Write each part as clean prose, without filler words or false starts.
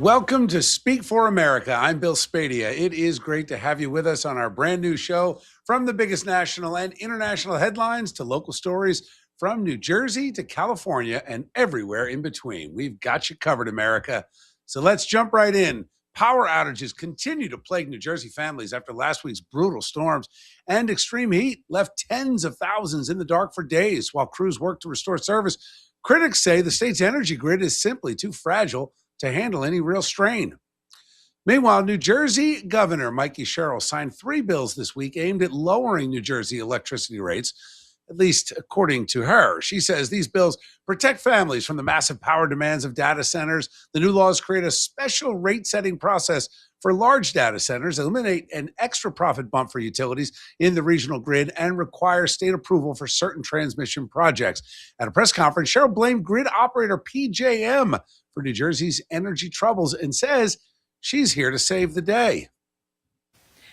Welcome to Speak for America. I'm Bill Spadea. It is great to have you with us on our brand new show, from the biggest national and international headlines to local stories from New Jersey to California and everywhere in between. We've got you covered, America. So let's jump right in. Power outages continue to plague New Jersey families after last week's brutal storms, and extreme heat left tens of thousands in the dark for days while crews work to restore service. Critics say the state's energy grid is simply too fragile to handle any real strain. Meanwhile, New Jersey Governor Mikey Sherrill signed 3 bills this week aimed at lowering New Jersey electricity rates, at least according to her. She says these bills protect families from the massive power demands of data centers. The new laws create a special rate-setting process for large data centers, eliminate an extra profit bump for utilities in the regional grid, and require state approval for certain transmission projects. At a press conference, Sherrill blamed grid operator PJM for New Jersey's energy troubles and says she's here to save the day.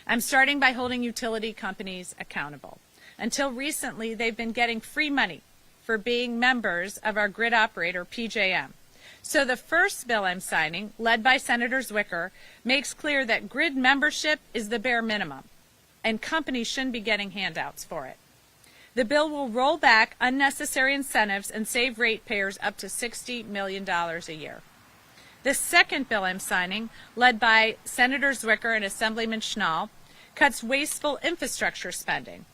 I'm starting by holding utility companies accountable. Until recently, they've been getting free money for being members of our grid operator, PJM. So the first bill I'm signing, led by Senator Zwicker, makes clear that grid membership is the bare minimum, and companies shouldn't be getting handouts for it. The bill will roll back unnecessary incentives and save ratepayers up to $60 million a year. The second bill I'm signing, led by Senator Zwicker and Assemblyman Schnall, cuts wasteful infrastructure spending.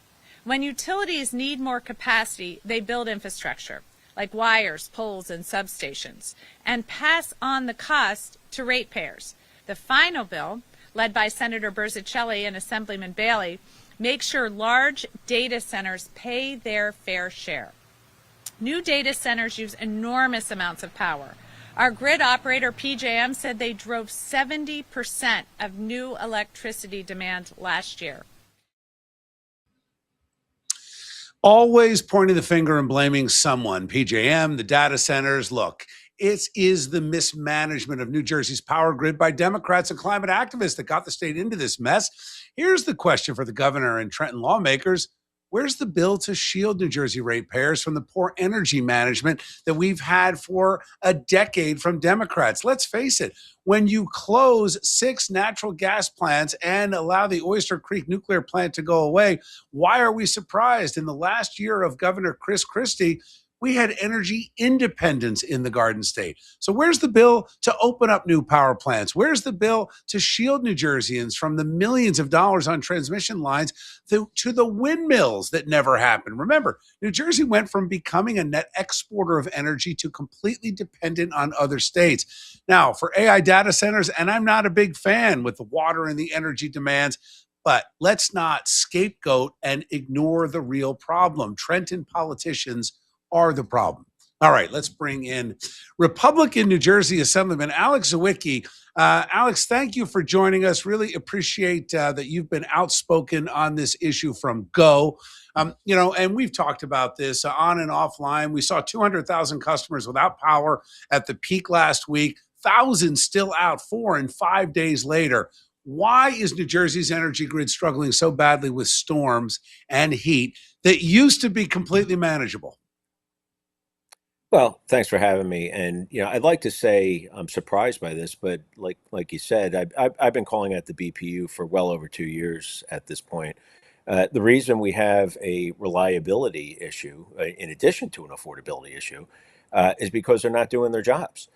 When utilities need more capacity, they build infrastructure, like wires, poles, and substations, and pass on the cost to ratepayers. The final bill, led by Senator Berzicelli and Assemblyman Bailey, makes sure large data centers pay their fair share. New data centers use enormous amounts of power. Our grid operator, PJM, said they drove 70% of new electricity demand last year. Always pointing the finger and blaming someone. PJM, the data centers. Look, it is the mismanagement of New Jersey's power grid by Democrats and climate activists that got the state into this mess. Here's the question for the governor and Trenton lawmakers. Where's the bill to shield New Jersey ratepayers from the poor energy management that we've had for a decade from Democrats? Let's face it, when you close 6 natural gas plants and allow the Oyster Creek nuclear plant to go away, why are we surprised? In the last year of Governor Chris Christie, we had energy independence in the Garden State. So where's the bill to open up new power plants? Where's the bill to shield New Jerseyans from the millions of dollars on transmission lines to the windmills that never happened? Remember, New Jersey went from becoming a net exporter of energy to completely dependent on other states. Now, for AI data centers, and I'm not a big fan with the water and the energy demands, but let's not scapegoat and ignore the real problem. Trenton politicians are the problem. All right, let's bring in Republican New Jersey Assemblyman Alex Sauickie. Alex, thank you for joining us. Really appreciate that you've been outspoken on this issue from go. And we've talked about this on and offline. We saw 200,000 customers without power at the peak last week, thousands still out 4 and 5 days later. Why is New Jersey's energy grid struggling so badly with storms and heat that used to be completely manageable? Well, thanks for having me. And I'd like to say I'm surprised by this, but like you said, I've been calling out the BPU for well over 2 years at this point. The reason we have a reliability issue, in addition to an affordability issue, is because they're not doing their jobs.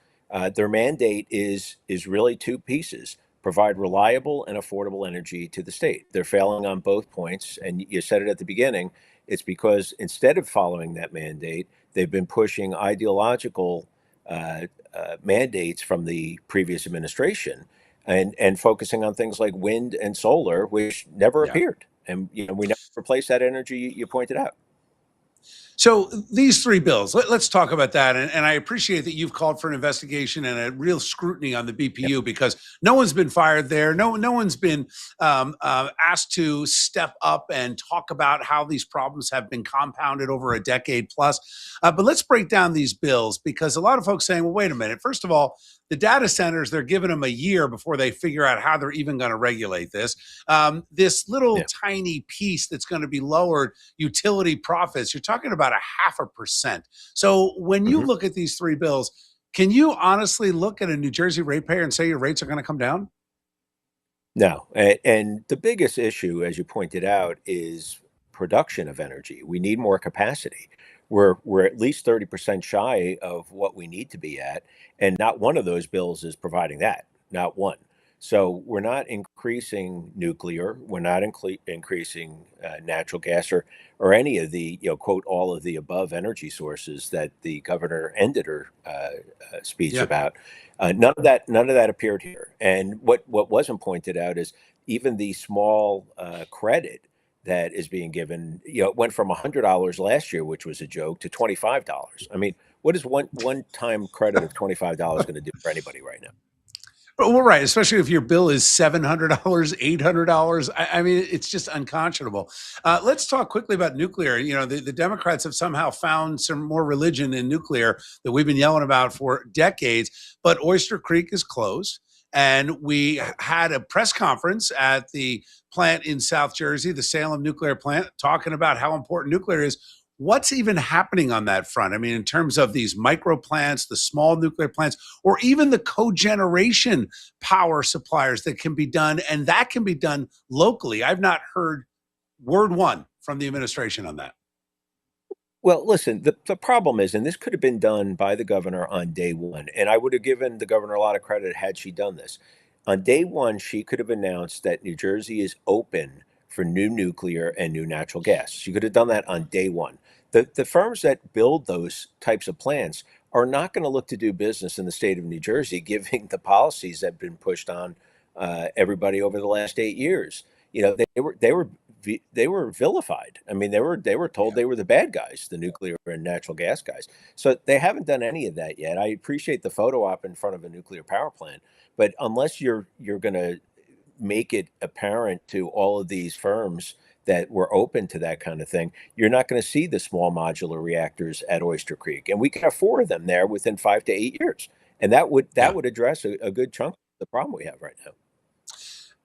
Their mandate is really 2 pieces: provide reliable and affordable energy to the state. They're failing on both points, and you said it at the beginning. It's because instead of following that mandate, they've been pushing ideological mandates from the previous administration and focusing on things like wind and solar, which never appeared. And we never replaced that energy you pointed out. So these 3 bills, let's talk about that. And I appreciate that you've called for an investigation and a real scrutiny on the BPU because no one's been fired there. No one's been asked to step up and talk about how these problems have been compounded over a decade plus. But let's break down these bills because a lot of folks saying, well, wait a minute. First of all, the data centers, they're giving them a year before they figure out how they're even going to regulate this. This little tiny piece that's going to be lowered utility profits, you're talking about 0.5%. So when you look at these 3 bills, Can you honestly look at a New Jersey ratepayer and say your rates are going to come down? No, and the biggest issue, as you pointed out, is production of energy. We need more capacity. We're at least 30% shy of what we need to be at, and not one of those bills is providing that. Not one. So we're not increasing nuclear. We're not increasing natural gas or any of the quote all of the above energy sources that the governor ended her speech Yeah. about. None of that appeared here. And what wasn't pointed out is even the small credit that is being given. It went from $100 last year, which was a joke, to $25. I mean, what is one time credit of $25 going to do for anybody right now? Well, right, especially if your bill is $700, $800. I mean, it's just unconscionable. Let's talk quickly about nuclear. The Democrats have somehow found some more religion in nuclear that we've been yelling about for decades. But Oyster Creek is closed. And we had a press conference at the plant in South Jersey, the Salem nuclear plant, talking about how important nuclear is. What's even happening on that front? I mean, in terms of these micro plants, the small nuclear plants, or even the cogeneration power suppliers that can be done, and that can be done locally. I've not heard word one from the administration on that. Well, listen, the problem is, and this could have been done by the governor on day one, and I would have given the governor a lot of credit had she done this. On day one, she could have announced that New Jersey is open for new nuclear and new natural gas. She could have done that on day one. The firms that build those types of plants are not going to look to do business in the state of New Jersey, given the policies that have been pushed on everybody over the last 8 years. They were vilified. I mean, they were told they were the bad guys, the nuclear and natural gas guys. So they haven't done any of that yet. I appreciate the photo op in front of a nuclear power plant, but unless you're going to make it apparent to all of these firms that were open to that kind of thing, you're not going to see the small modular reactors at Oyster Creek, and we can have 4 of them there within 5 to 8 years, and that would address a good chunk of the problem we have right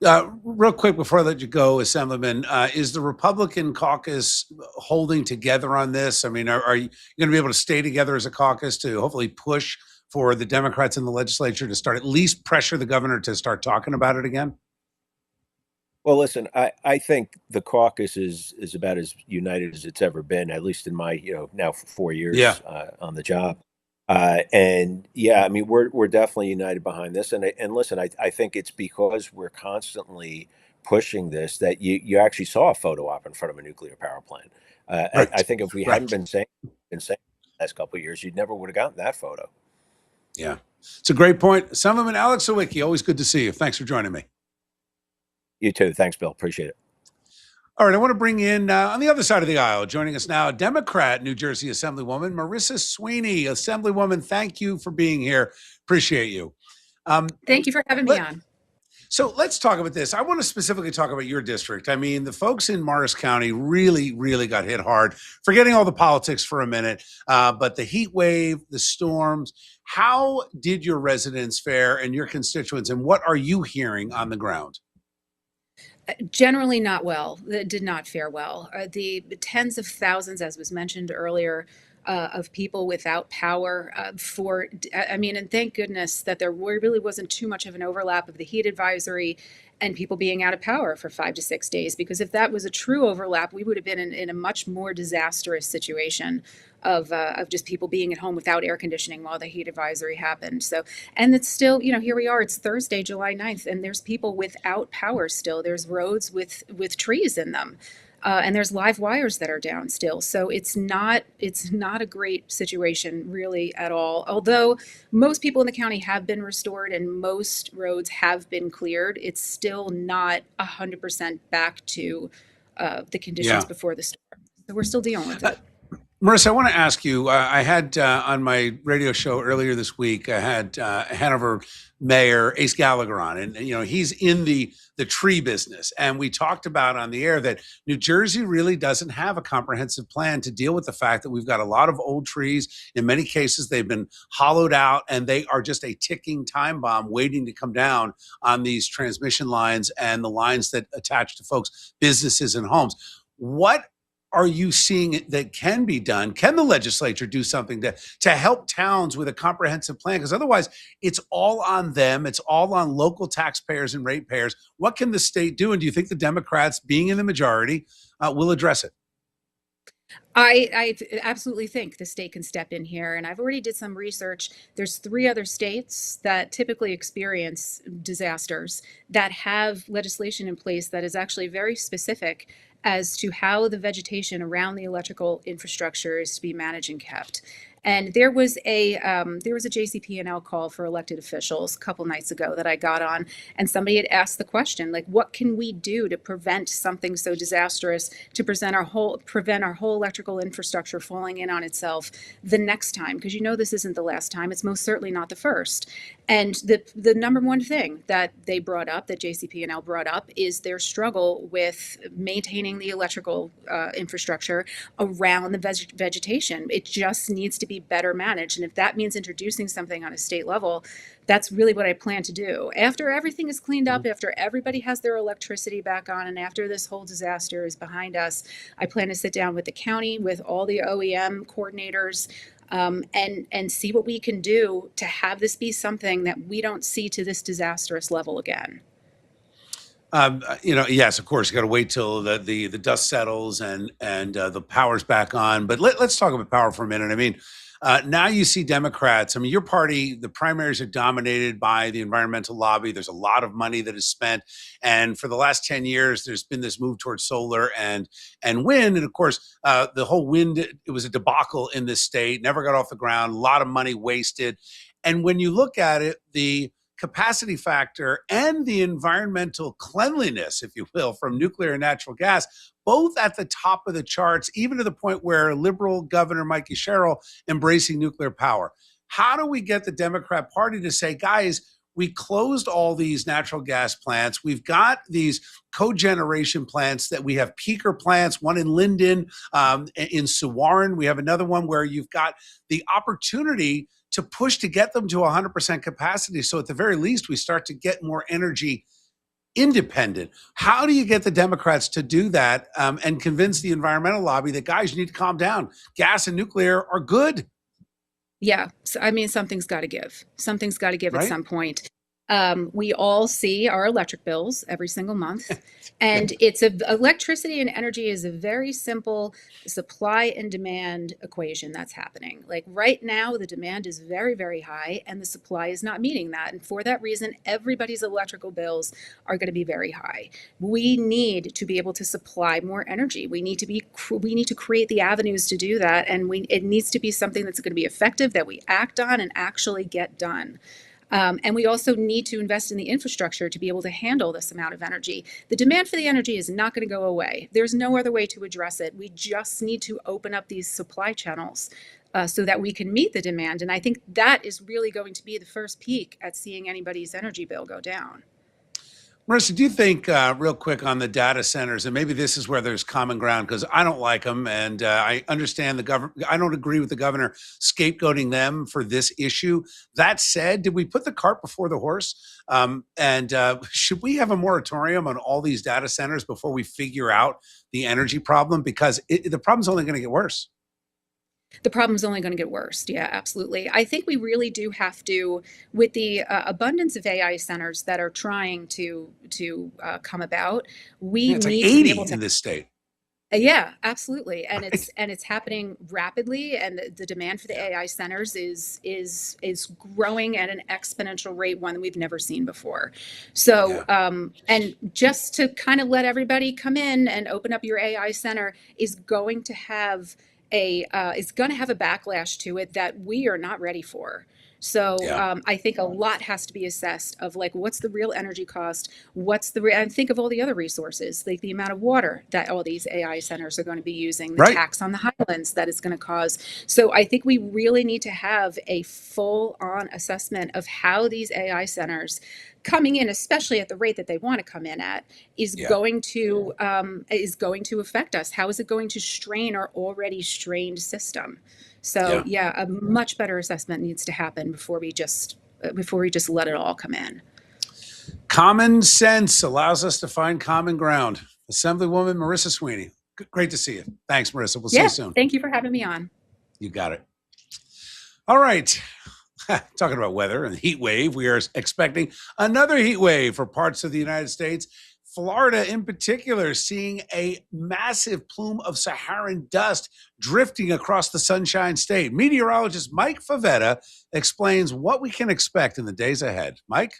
now. Real quick before I let you go, Assemblyman, is the Republican caucus holding together on this? I mean, are you going to be able to stay together as a caucus to hopefully push for the Democrats in the legislature to start at least pressure the governor to start talking about it again? Well, listen, I think the caucus is about as united as it's ever been, at least in my, now for 4 years Yeah. On the job. And yeah, I mean, we're definitely united behind this. And listen, I think it's because we're constantly pushing this that you actually saw a photo op in front of a nuclear power plant. Right. I think if we Right. hadn't been saying the last couple of years, you never would have gotten that photo. Yeah. It's a great point. Assemblyman Alex Sauickie, always good to see you. Thanks for joining me. You too. Thanks, Bill. Appreciate it. All right, I want to bring in on the other side of the aisle, joining us now, Democrat New Jersey Assemblywoman Marissa Sweeney. Assemblywoman, thank you for being here. Appreciate you. Thank you for having me on. So let's talk about this. I want to specifically talk about your district. I mean, the folks in Morris County really, really got hit hard. Forgetting all the politics for a minute, but the heat wave, the storms, how did your residents fare and your constituents, and what are you hearing on the ground? Generally not well. It did not fare well. The tens of thousands, as was mentioned earlier, of people without power and thank goodness that there really wasn't too much of an overlap of the heat advisory and people being out of power for 5 to 6 days, because if that was a true overlap, we would have been in a much more disastrous situation of just people being at home without air conditioning while the heat advisory happened. So, and it's still, here we are, it's Thursday, July 9th, and there's people without power still. There's roads with trees in them. And there's live wires that are down still. So it's not a great situation really at all. Although most people in the county have been restored and most roads have been cleared, it's still not 100% back to the conditions before the storm. So we're still dealing with it. Marissa, I want to ask you, I had on my radio show earlier this week, I had Hanover Mayor Ace Gallagher on, and he's in the tree business. And we talked about on the air that New Jersey really doesn't have a comprehensive plan to deal with the fact that we've got a lot of old trees. In many cases, they've been hollowed out and they are just a ticking time bomb waiting to come down on these transmission lines and the lines that attach to folks' businesses and homes. What are you seeing that can be done? Can the legislature do something to help towns with a comprehensive plan? Because otherwise, it's all on them. It's all on local taxpayers and ratepayers. What can the state do? And do you think the Democrats, being in the majority, will address it? I absolutely think the state can step in here, and I've already did some research. There's 3 other states that typically experience disasters that have legislation in place that is actually very specific as to how the vegetation around the electrical infrastructure is to be managed and kept. And there was a JCP&L call for elected officials a couple nights ago that I got on, and somebody had asked the question, like, what can we do to prevent something so disastrous, to prevent our whole electrical infrastructure falling in on itself the next time? Because this isn't the last time. It's most certainly not the first. And the number one thing that they brought up, that JCP&L brought up, is their struggle with maintaining the electrical infrastructure around the vegetation. It just needs to be better managed. And if that means introducing something on a state level, that's really what I plan to do. After everything is cleaned up, after everybody has their electricity back on, and after this whole disaster is behind us, I plan to sit down with the county, with all the OEM coordinators, and see what we can do to have this be something that we don't see to this disastrous level again. Yes, of course, you got to wait till the dust settles and the power's back on. But let's talk about power for a minute. I mean, now you see Democrats. I mean, your party, the primaries are dominated by the environmental lobby. There's a lot of money that is spent, and for the last 10 years, there's been this move towards solar and wind. And of course, the whole wind, it was a debacle in this state. Never got off the ground. A lot of money wasted. And when you look at it, the capacity factor and the environmental cleanliness, if you will, from nuclear and natural gas, both at the top of the charts, even to the point where liberal Governor Mikey Sherrill embracing nuclear power. How do we get the Democrat Party to say, guys, we closed all these natural gas plants. We've got these cogeneration plants that we have peaker plants, one in Linden, in Suwarren. We have another one where you've got the opportunity to push to get them to 100% capacity. So at the very least, we start to get more energy independent. How do you get the Democrats to do that and convince the environmental lobby that, guys, you need to calm down? Gas and nuclear are good. Yeah. So, I mean, something's got to give. Something's got to give at Right? some point. We all see our electric bills every single month, and electricity and energy is a very simple supply and demand equation that's happening. Like right now, the demand is very, very high, and the supply is not meeting that. And for that reason, everybody's electrical bills are going to be very high. We need to be able to supply more energy. We need to create the avenues to do that, and it needs to be something that's going to be effective, that we act on and actually get done. And we also need to invest in the infrastructure to be able to handle this amount of energy. The demand for the energy is not going to go away. There's no other way to address it. We just need to open up these supply channels so that we can meet the demand. And I think that is really going to be the first peak at seeing anybody's energy bill go down. Marissa, do you think, real quick on the data centers, and maybe this is where there's common ground, because I don't like them, and I understand the government. I don't agree with the governor scapegoating them for this issue. That said, did we put the cart before the horse? And should we have a moratorium on all these data centers before we figure out the energy problem? Because the problem's only going to get worse. The problem's only going to get worse. Yeah, absolutely. I think we really do have to, with the abundance of AI centers that are trying to come about, we It's like need to 80 be able to. in this state. Yeah, absolutely, and Right? it's happening rapidly, and the demand for the AI centers is growing at an exponential rate, one that we've never seen before. So, Yeah. and just to kind of let everybody come in and open up your AI center is going to have is going to have a backlash to it that we are not ready for. So Yeah. I think a lot has to be assessed of like, what's the real energy cost? And think of all the other resources, like the amount of water that all these AI centers are going to be using, the Right. tax on the highlands that it's going to cause. So I think we really need to have a full on assessment of how these AI centers coming in, especially at the rate that they want to come in at, is Yeah. going to affect us. How is it going to strain our already strained system? So Yeah. yeah, a much better assessment needs to happen before we just let it all come in. Common sense allows us to find common ground. Assemblywoman Marissa Sweeney, Great to see you. Thanks, Marissa. We'll see you soon. Thank you for having me on. You got it. All right. Talking about weather and heat wave, we are expecting another heat wave for parts of the United States. Florida, in particular, seeing a massive plume of Saharan dust drifting across the Sunshine State. Meteorologist Mike Favetta explains what we can expect in the days ahead. Mike?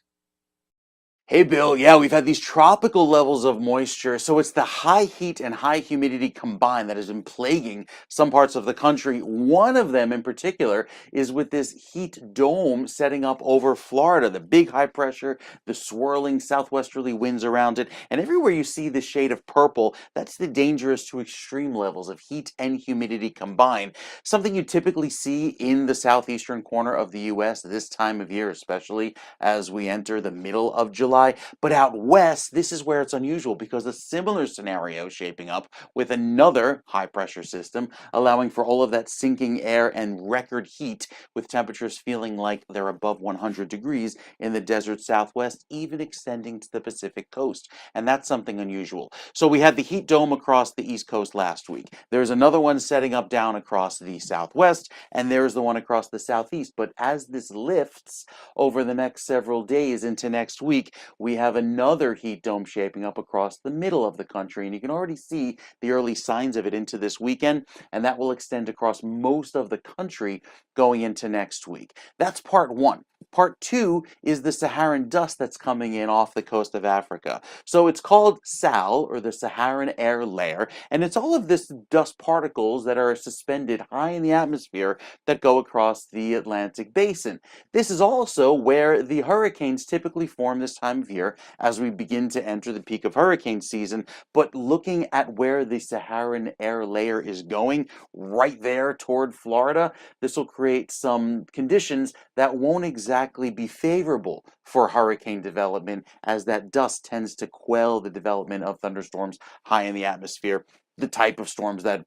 Hey, Bill. Yeah, we've had these tropical levels of moisture. So it's the high heat and high humidity combined that has been plaguing some parts of the country. One of them in particular is with this heat dome setting up over Florida, the big high pressure, the swirling southwesterly winds around it. And everywhere you see the shade of purple, that's the dangerous to extreme levels of heat and humidity combined. Something you typically see in the southeastern corner of the U.S. this time of year, especially as we enter the middle of July. But out west, this is where it's unusual because a similar scenario is shaping up with another high pressure system, allowing for all of that sinking air and record heat, with temperatures feeling like they're above 100 degrees in the desert southwest, even extending to the Pacific coast. And that's something unusual. So we had the heat dome across the east coast last week. There's another one setting up down across the southwest, and there's the one across the southeast. But as this lifts over the next several days into next week, we have another heat dome shaping up across the middle of the country, and you can already see the early signs of it into this weekend, and that will extend across most of the country going into next week. That's part one. Part two is the Saharan dust that's coming in off the coast of Africa. So it's called SAL, or the Saharan air layer, and it's all of this dust particles that are suspended high in the atmosphere that go across the Atlantic basin. This is also where the hurricanes typically form this time of year as we begin to enter the peak of hurricane season. But looking at where the Saharan air layer is going, right there toward Florida, this will create some conditions that won't exactly be favorable for hurricane development, as that dust tends to quell the development of thunderstorms high in the atmosphere, the type of storms that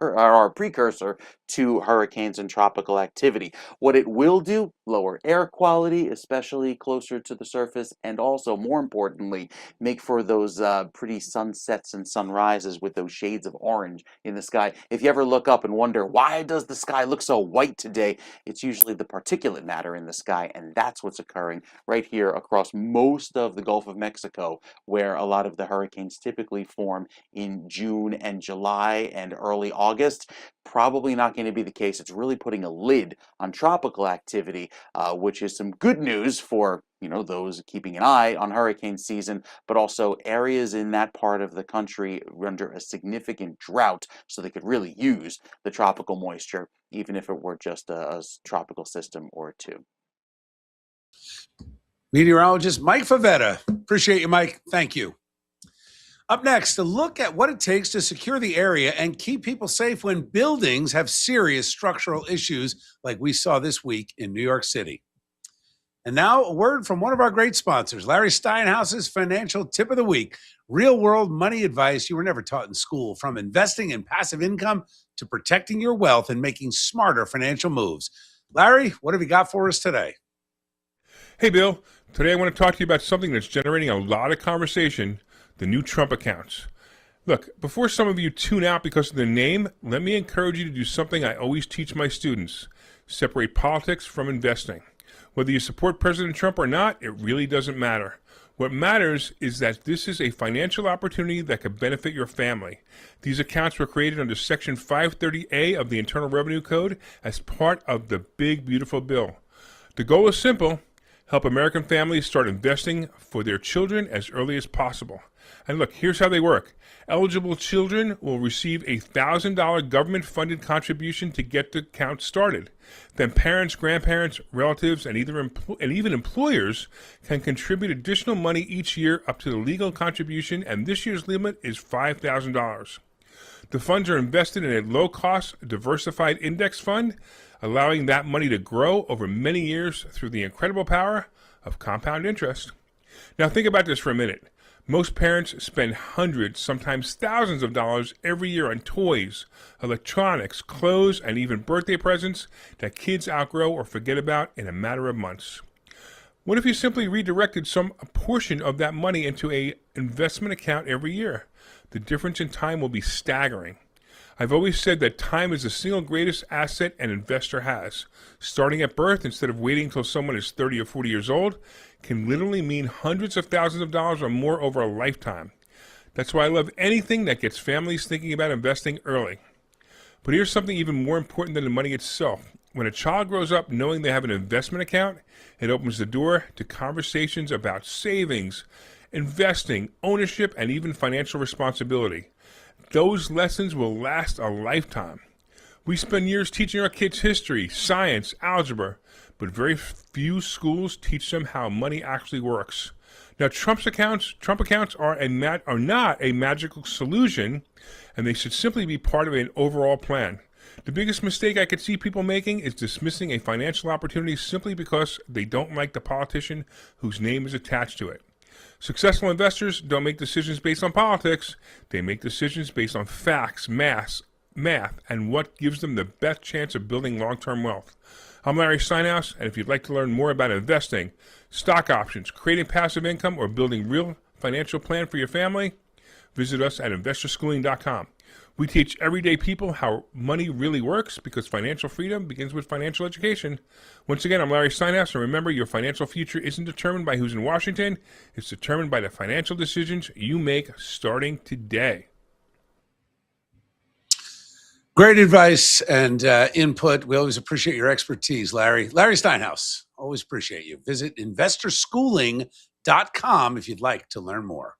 are a precursor to hurricanes and tropical activity. What it will do, lower air quality, especially closer to the surface, and also, more importantly, make for those pretty sunsets and sunrises with those shades of orange in the sky. If you ever look up and wonder, why does the sky look so white today? It's usually the particulate matter in the sky, and that's what's occurring right here across most of the Gulf of Mexico, where a lot of the hurricanes typically form in June and July and early August. Probably not going to be the case. It's really putting a lid on tropical activity, which is some good news for those keeping an eye on hurricane season, but also areas in that part of the country under a significant drought, so they could really use the tropical moisture, even if it were just a tropical system or two. Meteorologist Mike Favetta. Appreciate you, Mike. Thank you. Up next, a look at what it takes to secure the area and keep people safe when buildings have serious structural issues like we saw this week in New York City. And now a word from one of our great sponsors, Larry Steinhaus's financial tip of the week, real-world money advice you were never taught in school, from investing in passive income to protecting your wealth and making smarter financial moves. Larry, what have you got for us today? Hey, Bill. Today I want to talk to you about something that's generating a lot of conversation: the new Trump accounts. Look, before some of you tune out because of the name, let me encourage you to do something I always teach my students: separate politics from investing. Whether you support President Trump or not, it really doesn't matter. What matters is that this is a financial opportunity that could benefit your family. These accounts were created under Section 530A of the Internal Revenue Code as part of the big, beautiful bill. The goal is simple: help American families start investing for their children as early as possible. And look, here's how they work. Eligible children will receive a $1,000 government-funded contribution to get the account started. Then parents, grandparents, relatives, and even employers can contribute additional money each year up to the legal contribution, and this year's limit is $5,000. The funds are invested in a low-cost, diversified index fund, allowing that money to grow over many years through the incredible power of compound interest. Now think about this for a minute. Most parents spend hundreds, sometimes thousands of dollars every year on toys, electronics, clothes, and even birthday presents that kids outgrow or forget about in a matter of months. What if you simply redirected some portion of that money into an investment account every year? the difference in time will be staggering. I've always said that time is the single greatest asset an investor has. Starting at birth instead of waiting until someone is 30 or 40 years old can literally mean hundreds of thousands of dollars or more over a lifetime. That's why I love anything that gets families thinking about investing early. But here's something even more important than the money itself. When a child grows up knowing they have an investment account, it opens the door to conversations about savings, investing, ownership, and even financial responsibility. Those lessons will last a lifetime. We spend years teaching our kids history, science, algebra, but very few schools teach them how money actually works. Now, Trump accounts are not a magical solution, and they should simply be part of an overall plan. The biggest mistake I could see people making is dismissing a financial opportunity simply because they don't like the politician whose name is attached to it. Successful investors don't make decisions based on politics. They make decisions based on facts, math, and what gives them the best chance of building long-term wealth. I'm Larry Steinhaus, and if you'd like to learn more about investing, stock options, creating passive income, or building real financial plan for your family, visit us at investorschooling.com. We teach everyday people how money really works because financial freedom begins with financial education. Once again, I'm Larry Steinhaus, and remember, your financial future isn't determined by who's in Washington. It's determined by the financial decisions you make starting today. Great advice and input. We always appreciate your expertise, Larry. Larry Steinhaus, always appreciate you. Visit investorschooling.com if you'd like to learn more.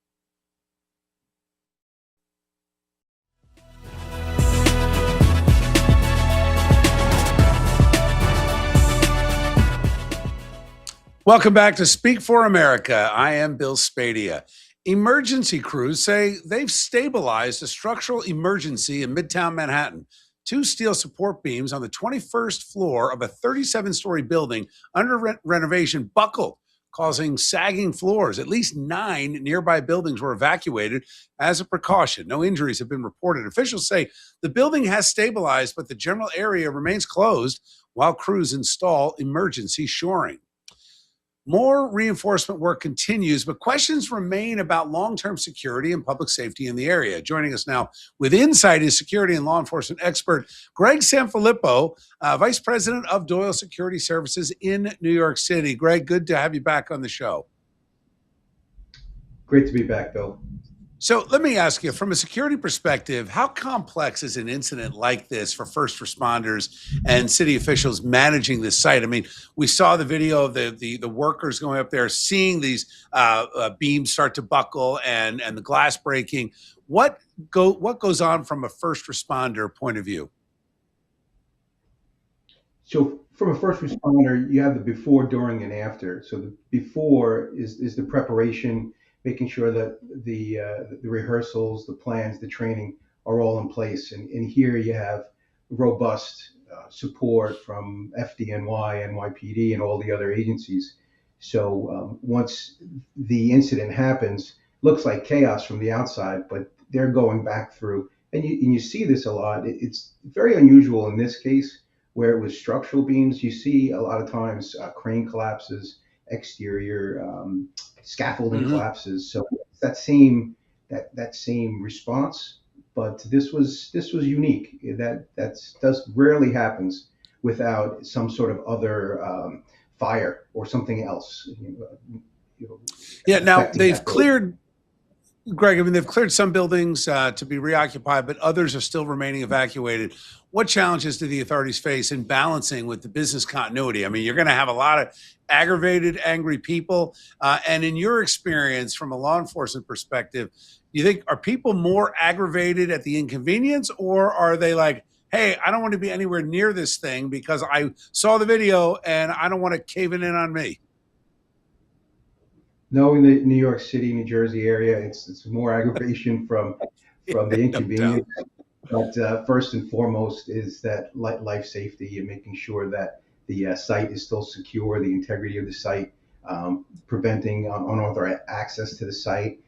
Welcome back to Speak for America. I am Bill Spadea. Emergency crews say they've stabilized a structural emergency in Midtown Manhattan. Two steel support beams on the 21st floor of a 37-story building under renovation buckled, causing sagging floors. At least 9 nearby buildings were evacuated as a precaution. No injuries have been reported. Officials say the building has stabilized, but the general area remains closed while crews install emergency shoring. More reinforcement work continues, but questions remain about long-term security and public safety in the area. Joining us now with insight is security and law enforcement expert Greg Sanfilippo, Vice President of Doyle Security Services in New York City. Greg, good to have you back on the show. Great to be back, Bill. So let me ask you, from a security perspective, how complex is an incident like this for first responders and city officials managing this site? I mean, we saw the video of the workers going up there, seeing these beams start to buckle and the glass breaking. What goes on from a first responder point of view? So from a first responder, you have the before, during, and after. So the before is the preparation, making sure that the rehearsals, the plans, the training are all in place. And here you have robust support from FDNY, NYPD, and all the other agencies. So once the incident happens, looks like chaos from the outside, but they're going back through. And you see this a lot. It's very unusual in this case where it was structural beams. You see a lot of times crane collapses, exterior scaffolding collapses. So that same response, but this was unique. That rarely happens without some sort of other fire or something else. Yeah. Now they've cleared. Greg, I mean, they've cleared some buildings to be reoccupied, but others are still remaining evacuated. What challenges do the authorities face in balancing with the business continuity? I mean, you're going to have a lot of aggravated, angry people. And in your experience, from a law enforcement perspective, you think, are people more aggravated at the inconvenience, or are they like, hey, I don't want to be anywhere near this thing because I saw the video and I don't want it caving in on me? Knowing the New York City, New Jersey area, it's more aggravation from the inconvenience. But first and foremost is that life safety and making sure that the site is still secure, the integrity of the site, preventing unauthorized access to the site,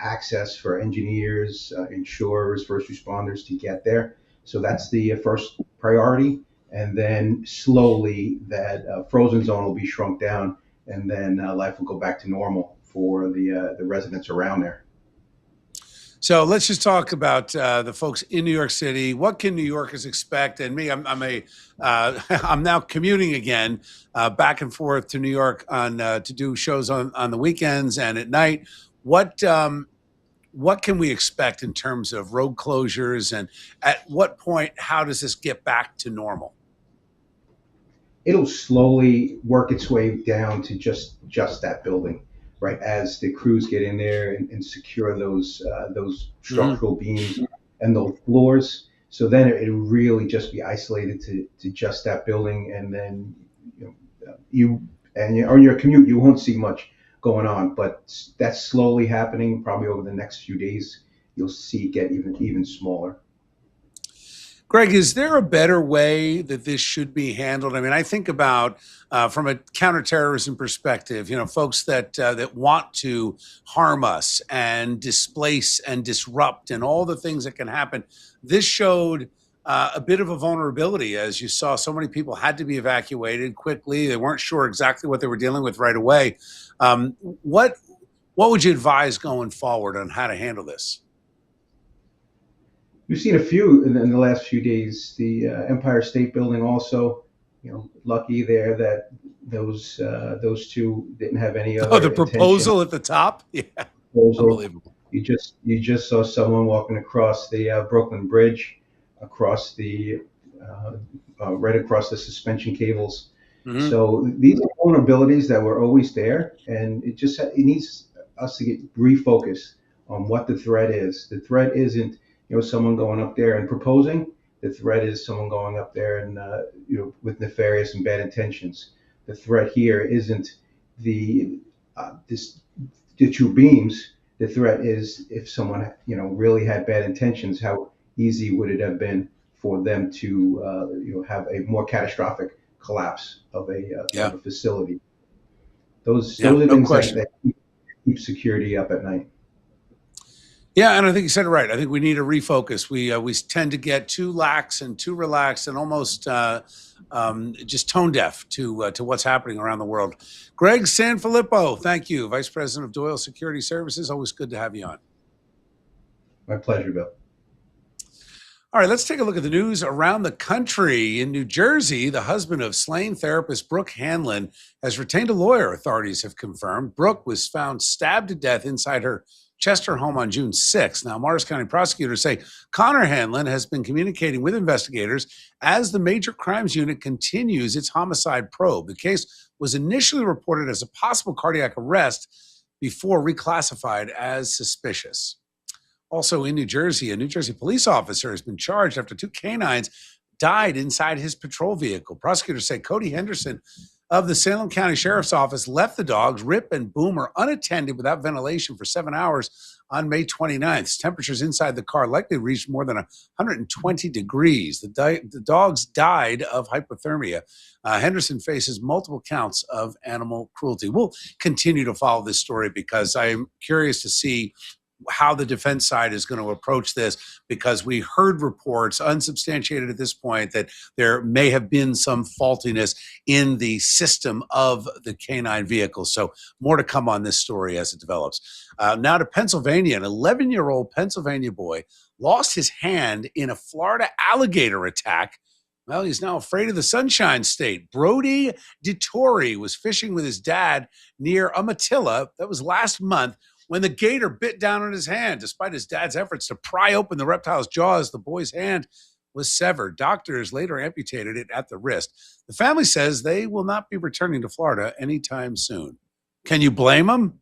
access for engineers, insurers, first responders to get there. So that's the first priority. And then slowly that frozen zone will be shrunk down, and then life will go back to normal for the residents around there. So let's just talk about the folks in New York City. What can New Yorkers expect? And me, I'm now commuting again, back and forth to New York on to do shows on the weekends and at night. What can we expect in terms of road closures, and at what point, how does this get back to normal? It'll slowly work its way down to just that building, right? As the crews get in there and secure those Mhm. structural beams and those floors. So then it'll really just be isolated to just that building, and then you know, on your commute you won't see much going on, but that's slowly happening. Probably over the next few days, you'll see it get even smaller. Greg, is there a better way that this should be handled? I mean, I think about from a counterterrorism perspective, folks that want to harm us and displace and disrupt and all the things that can happen. This showed a bit of a vulnerability, as you saw. So many people had to be evacuated quickly. They weren't sure exactly what they were dealing with right away. Um, what what would you advise going forward on how to handle this? We've seen a few in the last few days. The Empire State Building also, lucky there that those two didn't have any Oh, the other intention. proposal at the top? Yeah, Proposal. unbelievable. You just saw someone walking across the Brooklyn Bridge, across the right across the suspension cables. Hmm. So these are vulnerabilities that were always there, and it needs us to get refocused on what the threat is. The threat isn't someone going up there and proposing. The threat is someone going up there and with nefarious and bad intentions. The threat here isn't the this the two beams. The threat is if someone really had bad intentions, how easy would it have been for them to have a more catastrophic collapse Yeah, of a facility. Those yeah, are no things question. that keep security up at night. Yeah, and I think you said it right. I think we need a refocus. We tend to get too lax and too relaxed and almost just tone deaf to what's happening around the world. Greg Sanfilippo, thank you, Vice President of Doyle Security Services. Always good to have you on. My pleasure, Bill. All right, let's take a look at the news around the country. In New Jersey, the husband of slain therapist Brooke Hanlon has retained a lawyer, authorities have confirmed. Brooke was found stabbed to death inside her Chester home on June 6th. Now, Morris County prosecutors say Connor Hanlon has been communicating with investigators as the Major Crimes Unit continues its homicide probe. The case was initially reported as a possible cardiac arrest before reclassified as suspicious. Also in New Jersey, a New Jersey police officer has been charged after two canines died inside his patrol vehicle. Prosecutors say Cody Henderson of the Salem County Sheriff's Office left the dogs, Rip and Boomer, unattended without ventilation for 7 hours on May 29th. Temperatures inside the car likely reached more than 120 degrees. The dogs died of hypothermia. Henderson faces multiple counts of animal cruelty. We'll continue to follow this story because I'm curious to see how the defense side is going to approach this, because we heard reports, unsubstantiated at this point, that there may have been some faultiness in the system of the canine vehicle. So more to come on this story as it develops. Now to Pennsylvania. An 11-year-old Pennsylvania boy lost his hand in a Florida alligator attack. Well, he's now afraid of the Sunshine State. Brody DeTore was fishing with his dad near Umatilla. That was last month when the gator bit down on his hand. Despite his dad's efforts to pry open the reptile's jaws, the boy's hand was severed. Doctors later amputated it at the wrist. The family says they will not be returning to Florida anytime soon. Can you blame them?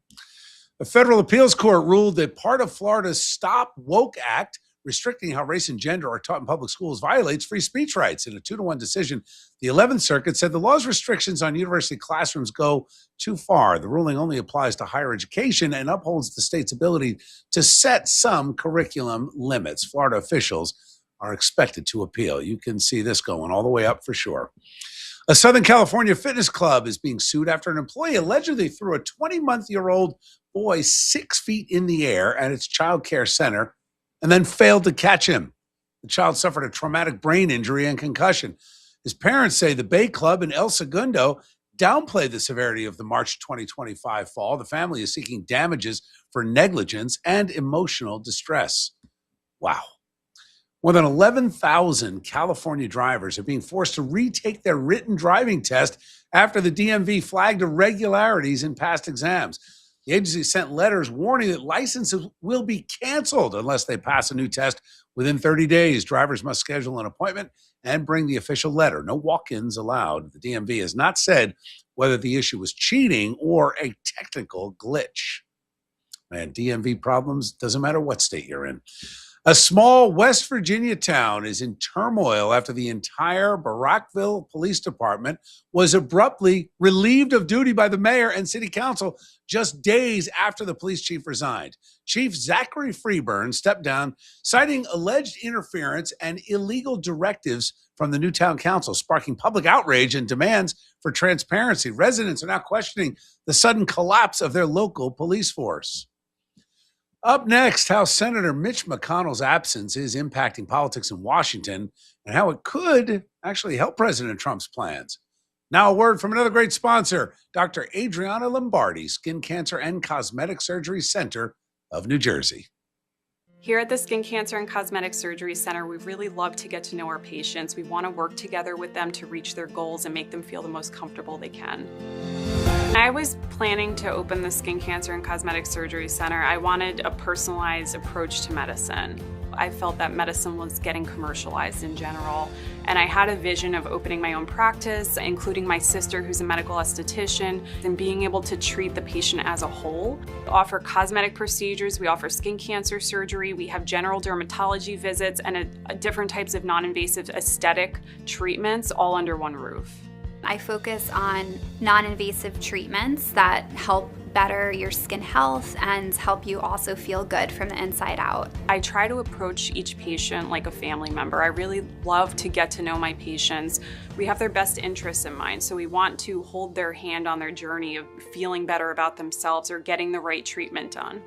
A federal appeals court ruled that part of Florida's Stop Woke Act, restricting how race and gender are taught in public schools, violates free speech rights. In a 2-1 decision, the 11th Circuit said the law's restrictions on university classrooms go too far. The ruling only applies to higher education and upholds the state's ability to set some curriculum limits. Florida officials are expected to appeal. You can see this going all the way up for sure. A Southern California fitness club is being sued after an employee allegedly threw a 20-month-old boy 6 feet in the air at its child care center and then failed to catch him. The child suffered a traumatic brain injury and concussion. His parents say the Bay Club in El Segundo downplayed the severity of the March 2025 fall. The family is seeking damages for negligence and emotional distress. Wow. More than 11,000 California drivers are being forced to retake their written driving test after the DMV flagged irregularities in past exams. The agency sent letters warning that licenses will be canceled unless they pass a new test within 30 days. Drivers must schedule an appointment and bring the official letter. No walk-ins allowed. The DMV has not said whether the issue was cheating or a technical glitch. Man, DMV problems, doesn't matter what state you're in. A small West Virginia town is in turmoil after the entire Barackville Police Department was abruptly relieved of duty by the mayor and city council just days after the police chief resigned. Chief Zachary Freeburn stepped down, citing alleged interference and illegal directives from the new town council, sparking public outrage and demands for transparency. Residents are now questioning the sudden collapse of their local police force. Up next, how Senator Mitch McConnell's absence is impacting politics in Washington and how it could actually help President Trump's plans. Now a word from another great sponsor, Dr. Adriana Lombardi, Skin Cancer and Cosmetic Surgery Center of New Jersey. Here at the Skin Cancer and Cosmetic Surgery Center, we really love to get to know our patients. We want to work together with them to reach their goals and make them feel the most comfortable they can. I was planning to open the Skin Cancer and Cosmetic Surgery Center. I wanted a personalized approach to medicine. I felt that medicine was getting commercialized in general, and I had a vision of opening my own practice, including my sister who's a medical esthetician, and being able to treat the patient as a whole. We offer cosmetic procedures, we offer skin cancer surgery, we have general dermatology visits, and different types of non-invasive aesthetic treatments all under one roof. I focus on non-invasive treatments that help better your skin health and help you also feel good from the inside out. I try to approach each patient like a family member. I really love to get to know my patients. We have their best interests in mind, so we want to hold their hand on their journey of feeling better about themselves or getting the right treatment done.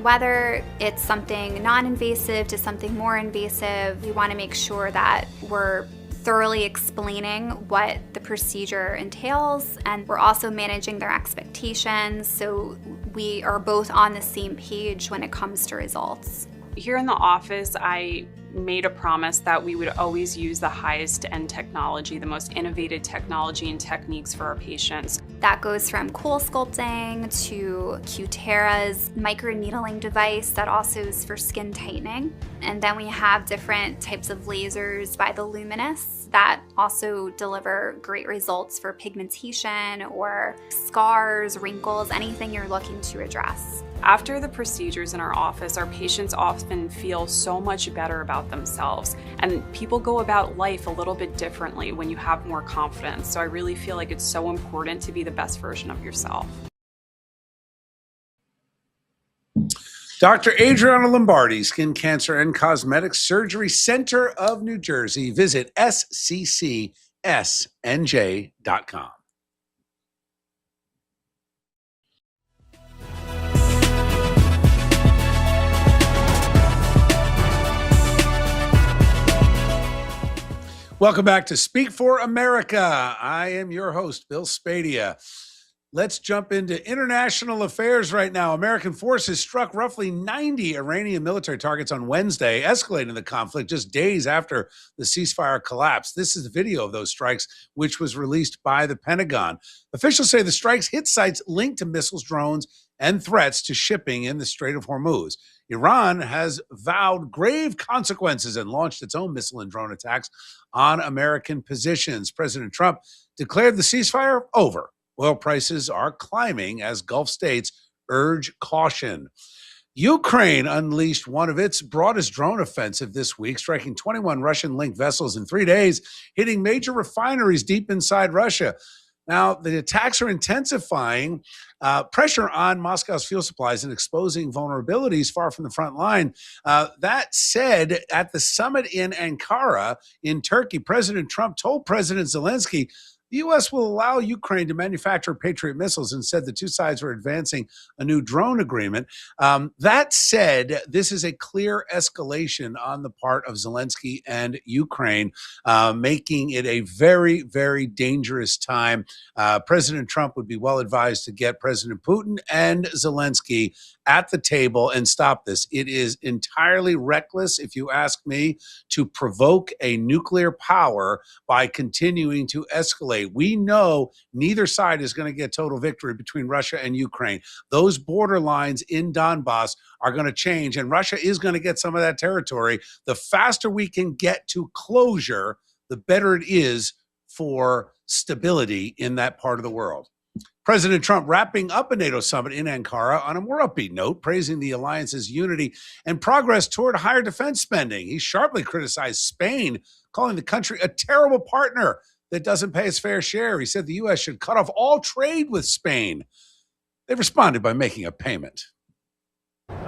Whether it's something non-invasive to something more invasive, we want to make sure that we're thoroughly explaining what the procedure entails, and we're also managing their expectations so we are both on the same page when it comes to results. Here in the office, I made a promise that we would always use the highest end technology, the most innovative technology and techniques for our patients. That goes from cool sculpting to Cutera's microneedling device that also is for skin tightening. And then we have different types of lasers by the Luminous that also deliver great results for pigmentation or scars, wrinkles, anything you're looking to address. After the procedures in our office, our patients often feel so much better about themselves, and people go about life a little bit differently when you have more confidence. So I really feel like it's so important to be the best version of yourself. Dr. Adriana Lombardi, Skin Cancer and Cosmetic Surgery Center of New Jersey. Visit sccsnj.com. Welcome back to Speak for America. I am your host, Bill Spadea. Let's jump into international affairs right now. American forces struck roughly 90 Iranian military targets on Wednesday, escalating the conflict just days after the ceasefire collapsed. This is the video of those strikes, which was released by the Pentagon. Officials say the strikes hit sites linked to missiles, drones, and threats to shipping in the Strait of Hormuz. Iran has vowed grave consequences and launched its own missile and drone attacks on American positions. President Trump declared the ceasefire over. Oil prices are climbing as Gulf states urge caution. Ukraine unleashed one of its broadest drone offensive this week, striking 21 Russian-linked vessels in 3 days, hitting major refineries deep inside Russia. Now, the attacks are intensifying pressure on Moscow's fuel supplies and exposing vulnerabilities far from the front line. That said, at the summit in Ankara in Turkey, President Trump told President Zelensky The U.S. will allow Ukraine to manufacture Patriot missiles and said the two sides were advancing a new drone agreement. That said, this is a clear escalation on the part of Zelensky and Ukraine, making it a very, very dangerous time. President Trump would be well advised to get President Putin and Zelensky at the table and stop this. It is entirely reckless, if you ask me, to provoke a nuclear power by continuing to escalate. We know neither side is going to get total victory between Russia and Ukraine. Those border lines in Donbass are going to change, and Russia is going to get some of that territory. The faster we can get to closure, the better it is for stability in that part of the world. President Trump wrapping up a NATO summit in Ankara on a more upbeat note, praising the alliance's unity and progress toward higher defense spending. He sharply criticized Spain, calling the country a terrible partner that doesn't pay its fair share. He said the U.S. should cut off all trade with Spain. They responded by making a payment.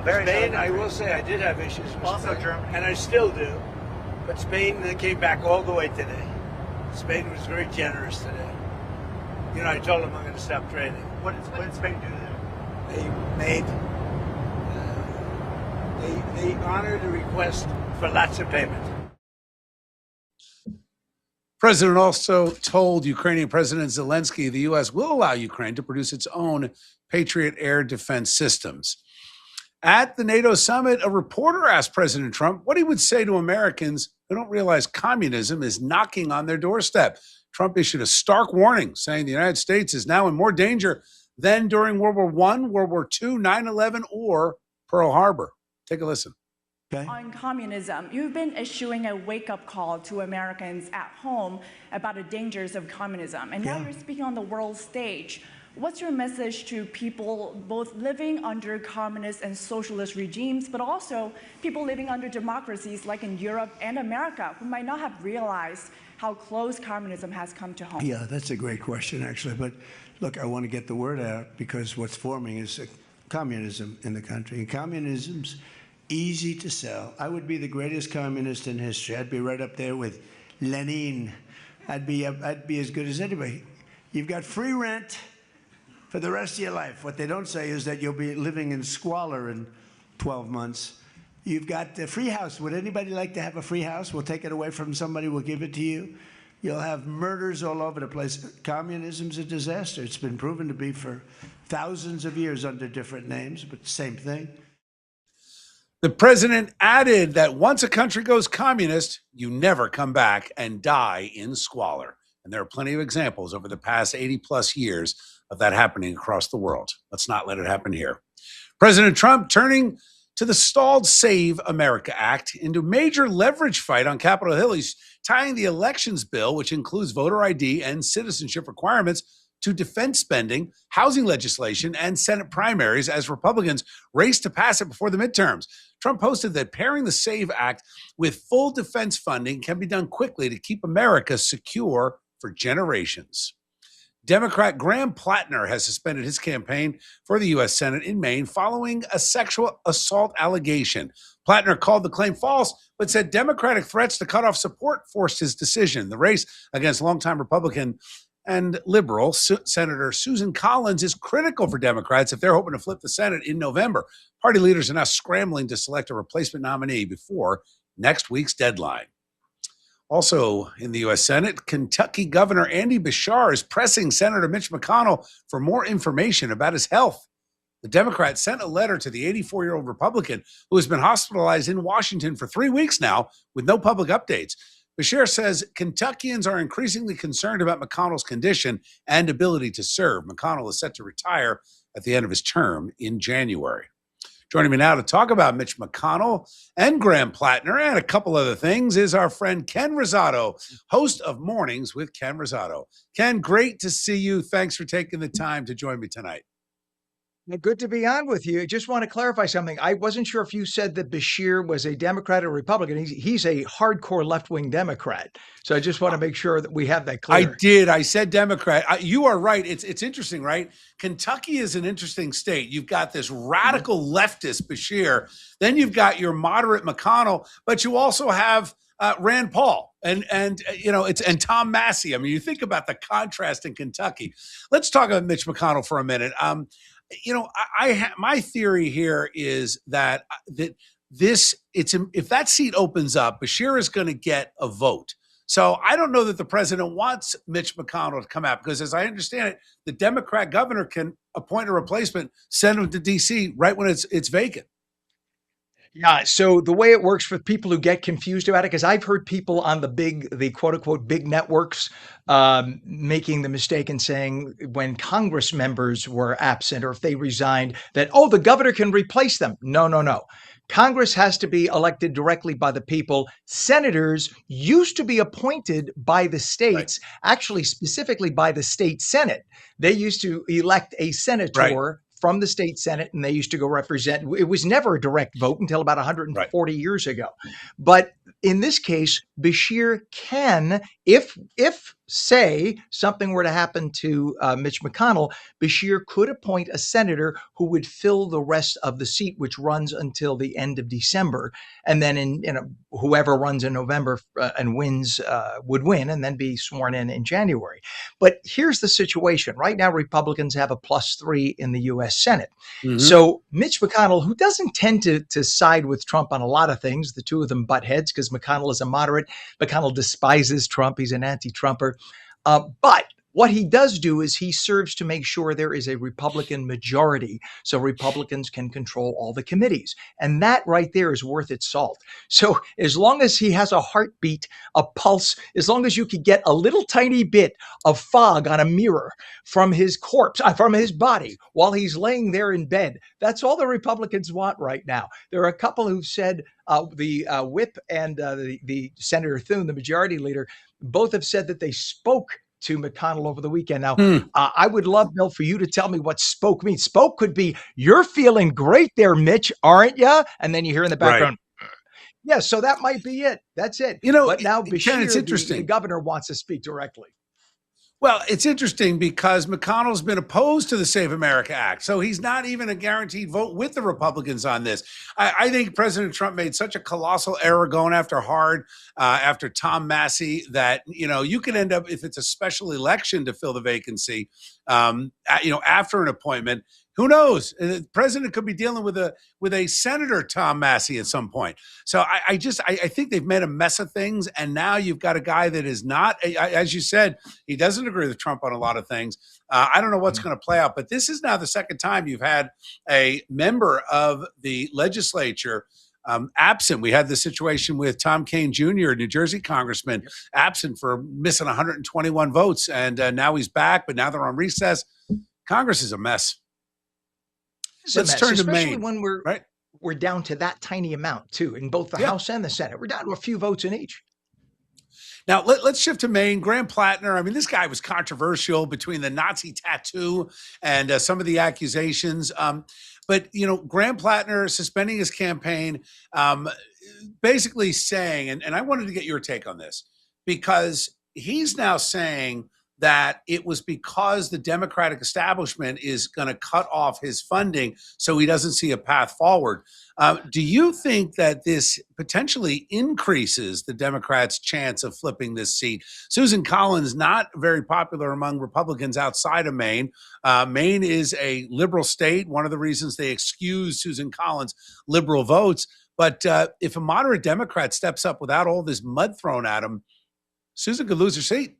Spain, I will say I did have issues with also Spain, Germany. And I still do. But Spain came back all the way today. Spain was very generous today. You know, I told them I'm going to stop trading. What did Spain do to them? They honored the request for lots of payment. President also told Ukrainian President Zelensky the U.S. will allow Ukraine to produce its own Patriot air defense systems. At the NATO summit, a reporter asked President Trump what he would say to Americans who don't realize communism is knocking on their doorstep. Trump issued a stark warning, saying the United States is now in more danger than during World War I, World War II, 9/11, or Pearl Harbor. Take a listen. Okay. On communism, you've been issuing a wake-up call to Americans at home about the dangers of communism, and now you're speaking on the world stage. What's your message to people both living under communist and socialist regimes, but also people living under democracies like in Europe and America who might not have realized how close communism has come to home? Yeah, that's a great question, actually. But look, I want to get the word out because what's forming is communism in the country. And communism's easy to sell. I would be the greatest communist in history. I'd be right up there with Lenin. I'd be as good as anybody. You've got free rent for the rest of your life. What they don't say is that you'll be living in squalor in 12 months. You've got the free house. Would anybody like to have a free house? We'll take it away from somebody. We'll give it to you. You'll have murders all over the place. Communism's a disaster. It's been proven to be for thousands of years under different names, but same thing. The president added that once a country goes communist, you never come back and die in squalor. And there are plenty of examples over the past 80 plus years of that happening across the world. Let's not let it happen here. President Trump turning to the stalled Save America Act into major leverage fight on Capitol Hill. He's tying the elections bill, which includes voter ID and citizenship requirements, to defense spending, housing legislation, and Senate primaries as Republicans race to pass it before the midterms. Trump posted that pairing the SAVE Act with full defense funding can be done quickly to keep America secure for generations. Democrat Graham Plattner has suspended his campaign for the U.S. Senate in Maine following a sexual assault allegation. Plattner called the claim false, but said Democratic threats to cut off support forced his decision. The race against longtime Republican and liberal Senator Susan Collins is critical for Democrats if they're hoping to flip the Senate in November. Party leaders are now scrambling to select a replacement nominee before next week's deadline. Also in the U.S. Senate, Kentucky Governor Andy Beshear is pressing Senator Mitch McConnell for more information about his health. The Democrat sent a letter to the 84-year-old Republican who has been hospitalized in Washington for 3 weeks now with no public updates. Beshear says Kentuckians are increasingly concerned about McConnell's condition and ability to serve. McConnell is set to retire at the end of his term in January. Joining me now to talk about Mitch McConnell and Graham Plattner and a couple other things is our friend Ken Rosato, host of Mornings with Ken Rosato. Ken, great to see you. Thanks for taking the time to join me tonight. Good to be on with you. Just want to clarify something. I wasn't sure if you said that Beshear was a Democrat or Republican. He's a hardcore left-wing Democrat. So I just want to make sure that we have that clear. I did. I said Democrat. You are right. It's interesting, right? Kentucky is an interesting state. You've got this radical leftist Beshear. Then you've got your moderate McConnell, but you also have Rand Paul and it's and Tom Massey. I mean, you think about the contrast in Kentucky. Let's talk about Mitch McConnell for a minute. My theory here is that if that seat opens up, Bashir is going to get a vote. So I don't know that the president wants Mitch McConnell to come out because, as I understand it, the Democrat governor can appoint a replacement, send him to D.C. right when it's vacant. Yeah. So the way it works for people who get confused about it, because I've heard people on the quote unquote big networks making the mistake and saying when Congress members were absent or if they resigned that, the governor can replace them. No. Congress has to be elected directly by the people. Senators used to be appointed by the states, actually specifically by the state Senate. They used to elect a senator from the state Senate, and they used to go represent. It was never a direct vote until about 140 years ago. But in this case, Bashir can, if say something were to happen to Mitch McConnell, Bashir could appoint a senator who would fill the rest of the seat, which runs until the end of December. And then whoever runs in November and wins would win and then be sworn in January. But here's the situation. Right now, Republicans have a +3 in the U.S. Senate. Mm-hmm. So Mitch McConnell, who doesn't tend to side with Trump on a lot of things, the two of them butt heads because McConnell is a moderate. McConnell despises Trump. He's an anti-Trumper. But what he does do is he serves to make sure there is a Republican majority so Republicans can control all the committees. And that right there is worth its salt. So as long as he has a heartbeat, a pulse, as long as you could get a little tiny bit of fog on a mirror from his corpse, from his body while he's laying there in bed, that's all the Republicans want right now. There are a couple who've said the whip and the Senator Thune, the majority leader, both have said that they spoke to McConnell over the weekend. Now, I would love, Bill, for you to tell me what spoke means. Spoke could be, you're feeling great there, Mitch, aren't you? And then you hear in the background, yeah, so that might be it. That's it. But now Bashir, it's interesting. The governor wants to speak directly. Well, it's interesting because McConnell's been opposed to the Save America Act. So he's not even a guaranteed vote with the Republicans on this. I think President Trump made such a colossal error going after Tom Massey that, you could end up, if it's a special election to fill the vacancy, after an appointment, who knows? The president could be dealing with a Senator Tom Massey at some point. So I think they've made a mess of things, and now you've got a guy that is not, as you said, he doesn't agree with Trump on a lot of things. I don't know what's going to play out, but this is now the second time you've had a member of the legislature absent. We had the situation with Tom Kean Jr., New Jersey congressman, absent for missing 121 votes, and now he's back, but now they're on recess. Congress is a mess. Let's turn to Maine. When we're down to that tiny amount too, in both the House and the Senate. We're down to a few votes in each. Now, let's shift to Maine. Graham Plattner, I mean, this guy was controversial between the Nazi tattoo and some of the accusations. But Graham Plattner suspending his campaign, basically saying, and I wanted to get your take on this, because he's now saying that it was because the Democratic establishment is going to cut off his funding so he doesn't see a path forward. Do you think that this potentially increases the Democrats' chance of flipping this seat? Susan Collins, not very popular among Republicans outside of Maine. Maine is a liberal state. One of the reasons they excuse Susan Collins' liberal votes. But if a moderate Democrat steps up without all this mud thrown at him, Susan could lose her seat.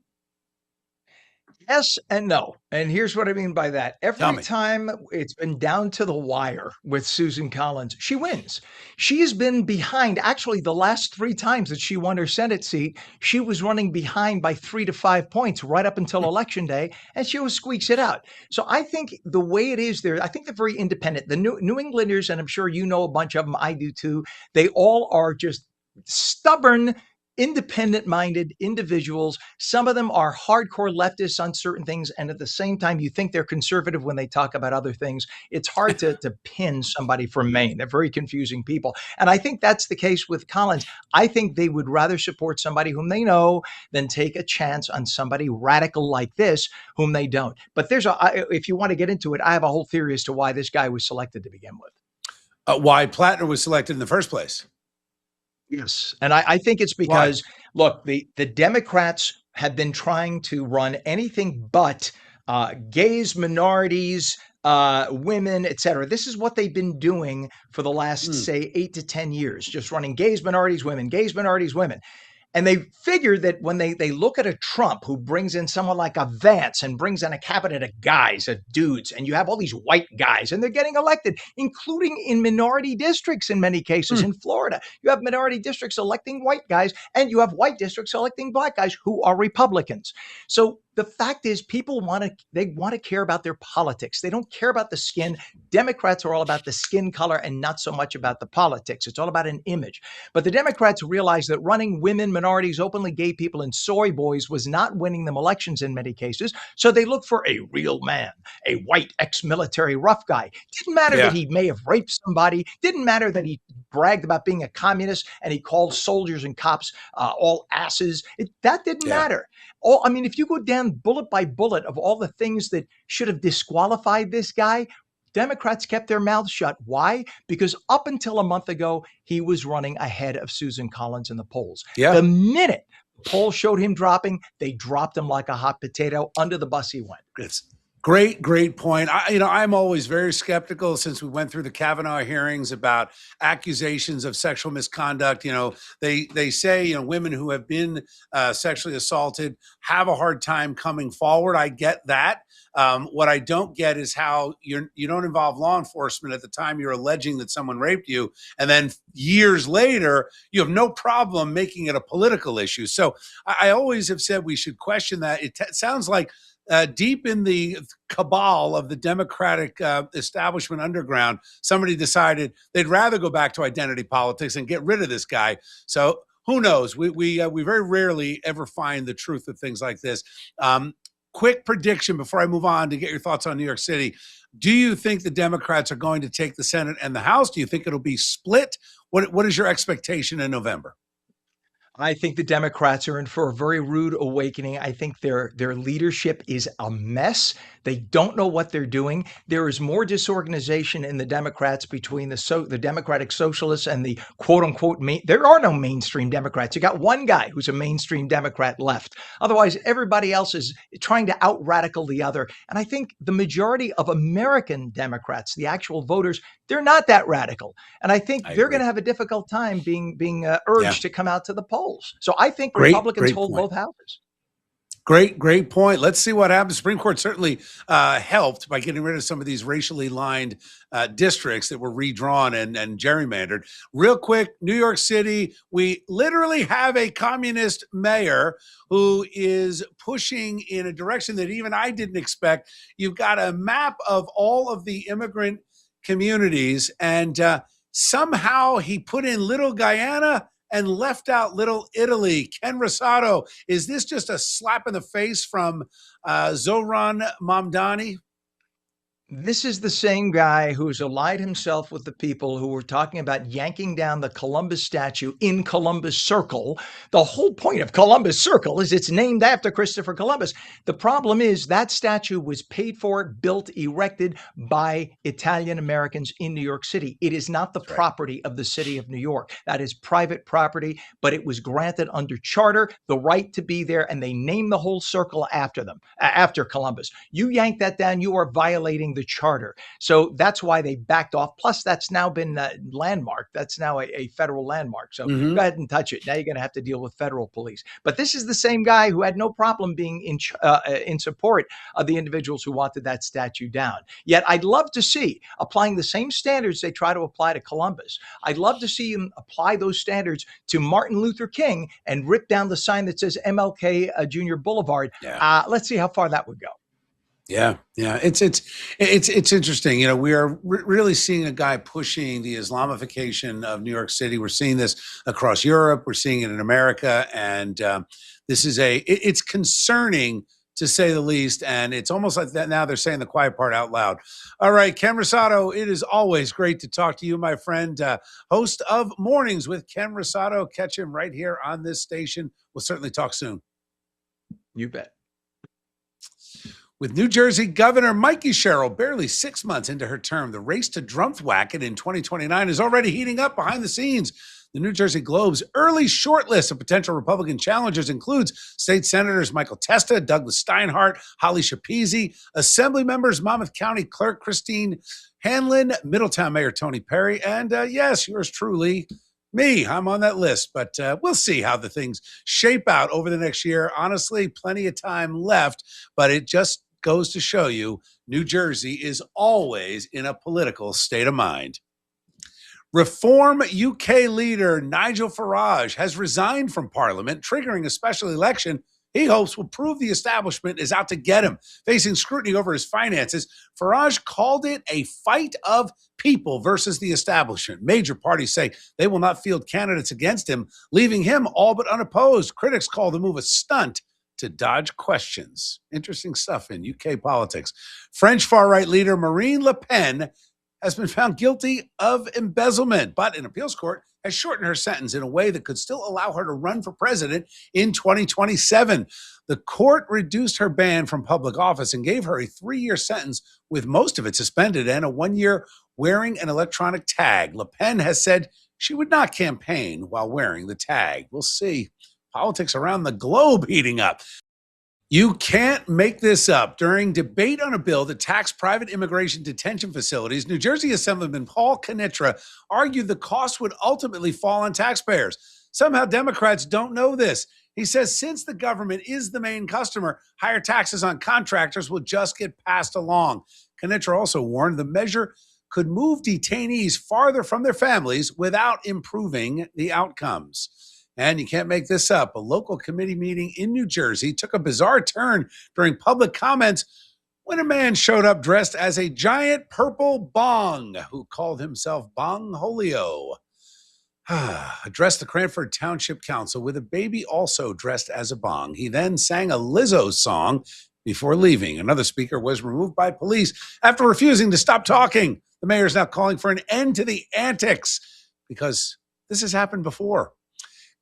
Yes and no. And here's what I mean by that. Every time it's been down to the wire with Susan Collins, she wins. She has been behind. Actually, the last 3 times that she won her Senate seat, she was running behind by 3 to 5 points right up until Election Day, and she always squeaks it out. So I think the way it is there, I think they're very independent. The New Englanders, and I'm sure you know a bunch of them, I do too, they all are just stubborn, independent-minded individuals. Some of them are hardcore leftists on certain things, and at the same time, you think they're conservative when they talk about other things. It's hard to pin somebody from Maine. They're very confusing people. And I think that's the case with Collins. I think they would rather support somebody whom they know than take a chance on somebody radical like this whom they don't. But if you want to get into it, I have a whole theory as to why this guy was selected to begin with. Why Plattner was selected in the first place. Yes. And I think it's Why? because, look, the Democrats have been trying to run anything but gays, minorities, women, et cetera. This is what they've been doing for the last, Hmm. say, 8 to 10 years, just running gays, minorities, women, gays, minorities, women. And they figured that when they look at a Trump who brings in someone like a Vance and brings in a cabinet of guys, of dudes, and you have all these white guys, and they're getting elected, including in minority districts in many cases. Hmm. In Florida, you have minority districts electing white guys, and you have white districts electing black guys who are Republicans. So the fact is, people they want to care about their politics. They don't care about the skin. Democrats are all about the skin color and not so much about the politics. It's all about an image. But the Democrats realized that running women, minorities, openly gay people, and soy boys was not winning them elections in many cases. So they looked for a real man, a white ex-military rough guy. Didn't matter that Yeah. he may have raped somebody. Didn't matter that he bragged about being a communist and he called soldiers and cops all asses. That didn't Yeah. matter. I mean, if you go down bullet by bullet of all the things that should have disqualified this guy, Democrats kept their mouths shut. Why? Because up until a month ago, he was running ahead of Susan Collins in the polls. Yeah. The minute the polls showed him dropping, they dropped him like a hot potato. Under the bus he went. It's great point. I'm always very skeptical since we went through the Kavanaugh hearings about accusations of sexual misconduct. They say, women who have been sexually assaulted have a hard time coming forward. I get that. What I don't get is how you don't involve law enforcement at the time you're alleging that someone raped you, and then years later you have no problem making it a political issue. So I always have said we should question that. It sounds like deep in the cabal of the Democratic establishment underground, somebody decided they'd rather go back to identity politics and get rid of this guy. So who knows? We very rarely ever find the truth of things like this. Quick prediction before I move on to get your thoughts on New York City. Do you think the Democrats are going to take the Senate and the House? Do you think it'll be split? What is your expectation in November? I think the Democrats are in for a very rude awakening. I think their leadership is a mess. They don't know what they're doing. There is more disorganization in the Democrats between the Democratic Socialists and the quote unquote there are no mainstream Democrats. You got one guy who's a mainstream Democrat left. Otherwise, everybody else is trying to out radical the other. And I think the majority of American Democrats, the actual voters, they're not that radical. And I think they're going to have a difficult time being urged to come out to the polls. So I think Republicans hold both houses. Great point. Let's see what happens. Supreme Court certainly helped by getting rid of some of these racially lined districts that were redrawn and gerrymandered. Real quick, New York City, we literally have a communist mayor who is pushing in a direction that even I didn't expect. You've got a map of all of the immigrant communities, and somehow he put in Little Guyana and left out Little Italy. Ken Rosato, is this just a slap in the face from Zohran Mamdani? This is the same guy who's allied himself with the people who were talking about yanking down the Columbus statue in Columbus Circle. The whole point of Columbus Circle is it's named after Christopher Columbus. The problem is that statue was paid for, built, erected by Italian Americans in New York City. It is not the property of the city of New York. That is private property, but it was granted under charter the right to be there, and they named the whole circle after them, after Columbus. You yank that down, you are violating the charter. So that's why they backed off. Plus, that's now been landmarked. That's now a federal landmark. So go ahead and touch it. Now you're going to have to deal with federal police. But this is the same guy who had no problem being in support of the individuals who wanted that statue down. Yet I'd love to see applying the same standards they try to apply to Columbus. I'd love to see him apply those standards to Martin Luther King and rip down the sign that says MLK Jr. Boulevard. Let's see how far that would go. Yeah. It's interesting. We are really seeing a guy pushing the Islamification of New York City. We're seeing this across Europe. We're seeing it in America, and this is it's concerning to say the least. And it's almost like that now they're saying the quiet part out loud. All right, Ken Rosato, it is always great to talk to you, my friend. Host of Mornings with Ken Rosato. Catch him right here on this station. We'll certainly talk soon. You bet. With New Jersey Governor Mikey Sherrill barely 6 months into her term, the race to Drumthwacket in 2029 is already heating up behind the scenes. The New Jersey Globe's early shortlist of potential Republican challengers includes state senators Michael Testa, Douglas Steinhardt, Holly Schapese, Assembly members Monmouth County Clerk Christine Hanlon, Middletown Mayor Tony Perry, and yes, yours truly, me. I'm on that list, but we'll see how the things shape out over the next year. Honestly, plenty of time left, but it just goes to show you New Jersey is always in a political state of mind. Reform UK leader Nigel Farage has resigned from Parliament, triggering a special election he hopes will prove the establishment is out to get him. Facing scrutiny over his finances, Farage called it a fight of people versus the establishment. Major parties say they will not field candidates against him, leaving him all but unopposed. Critics call the move a stunt to dodge questions. Interesting stuff in UK politics. French far-right leader Marine Le Pen has been found guilty of embezzlement, but an appeals court has shortened her sentence in a way that could still allow her to run for president in 2027. The court reduced her ban from public office and gave her a 3-year sentence with most of it suspended and a 1-year wearing an electronic tag. Le Pen has said she would not campaign while wearing the tag. We'll see. Politics around the globe heating up. You can't make this up. During debate on a bill that taxed private immigration detention facilities, New Jersey Assemblyman Paul Knitra argued the cost would ultimately fall on taxpayers. Somehow Democrats don't know this. He says since the government is the main customer, higher taxes on contractors will just get passed along. Knitra also warned the measure could move detainees farther from their families without improving the outcomes. And you can't make this up. A local committee meeting in New Jersey took a bizarre turn during public comments when a man showed up dressed as a giant purple bong who called himself Bong Holio. Addressed the Cranford Township Council with a baby also dressed as a bong. He then sang a Lizzo song before leaving. Another speaker was removed by police after refusing to stop talking. The mayor is now calling for an end to the antics because this has happened before.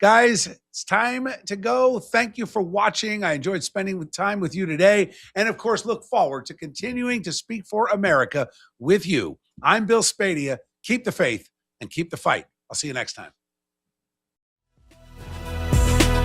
Guys, it's time to go. Thank you for watching. I enjoyed spending time with you today. And of course, look forward to continuing to speak for America with you. I'm Bill Spadea. Keep the faith and keep the fight. I'll see you next time.